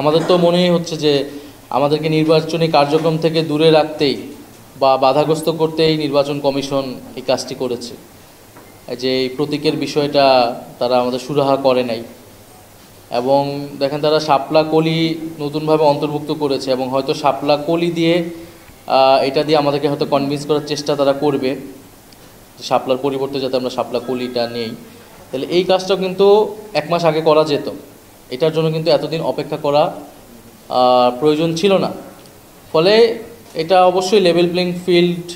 আমাদের তো মনেই হচ্ছে যে আমাদেরকে নির্বাচনী কার্যক্রম থেকে দূরে রাখতেই বা বাধাগ্রস্ত করতেই নির্বাচন কমিশন এই কাজটি করেছে। যে এই প্রতীকের বিষয়টা তারা আমাদের সুরাহা করে নাই, এবং দেখেন তারা শাপলা কলি নতুনভাবে অন্তর্ভুক্ত করেছে, এবং হয়তো শাপলা কলি দিয়ে এটা দিয়ে আমাদেরকে হয়তো কনভিন্স করার চেষ্টা তারা করবে শাপলার পরিবর্তে যাতে আমরা শাপলা কলিটা নেই। তাহলে এই কাজটাও কিন্তু 1 মাস আগে করা যেত, এটার জন্য কিন্তু এতদিন অপেক্ষা করা প্রয়োজন ছিল না। ফলে এটা অবশ্যই লেভেল প্লেইং ফিল্ড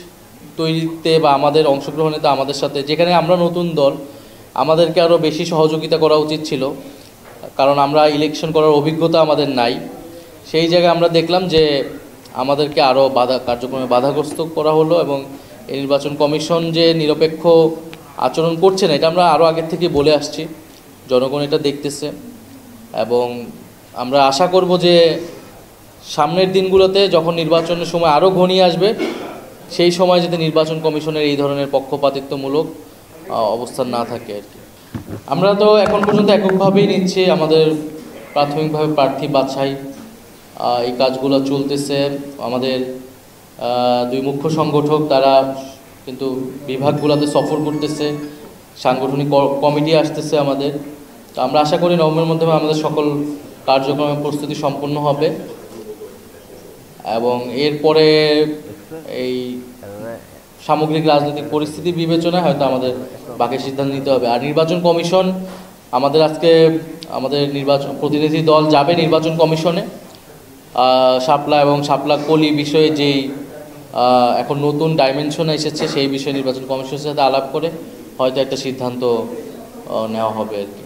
তৈরিতে বা আমাদের অংশগ্রহণেতে আমাদের সাথে, যেখানে আমরা নতুন দল, আমাদেরকে আরও বেশি সহযোগিতা করা উচিত ছিল, কারণ আমরা ইলেকশন করার অভিজ্ঞতা আমাদের নাই। সেই জায়গায় আমরা দেখলাম যে আমাদেরকে আরও কার্যক্রমে বাধাগ্রস্ত করা হলো, এবং এই নির্বাচন কমিশন যে নিরপেক্ষ আচরণ করছে না এটা আমরা আরও আগের থেকে বলে আসছি, জনগণ এটা দেখতেছে। এবং আমরা আশা করব যে সামনের দিনগুলোতে যখন নির্বাচনের সময় আরও ঘনিয়ে আসবে, সেই সময় যাতে নির্বাচন কমিশনের এই ধরনের পক্ষপাতিত্বমূলক অবস্থান না থাকে আর কি। আমরা তো এখন পর্যন্ত এককভাবেই নিচ্ছি, আমাদের প্রাথমিকভাবে প্রার্থী বাছাই এই কাজগুলো চলতেছে। আমাদের 2 মুখ্য সংগঠক তারা কিন্তু বিভাগগুলোতে সফর করতেছে, সাংগঠনিক কমিটি আসতেছে আমাদের। তো আমরা আশা করি নভেম্বরের মধ্যে আমাদের সকল কার্যক্রমের প্রস্তুতি সম্পন্ন হবে, এবং এরপরে এই সামগ্রিক রাজনৈতিক পরিস্থিতি বিবেচনায় হয়তো আমাদের বাকি সিদ্ধান্ত নিতে হবে। আর নির্বাচন কমিশন আমাদের আজকে আমাদের প্রতিনিধি দল যাবে নির্বাচন কমিশনে শাপলা এবং শাপলা কলি বিষয়ে যেই এখন নতুন ডাইমেনশন এসেছে সেই বিষয়ে নির্বাচন কমিশনের সাথে আলাপ করে হয়তো একটা সিদ্ধান্ত নেওয়া হবে আর কি।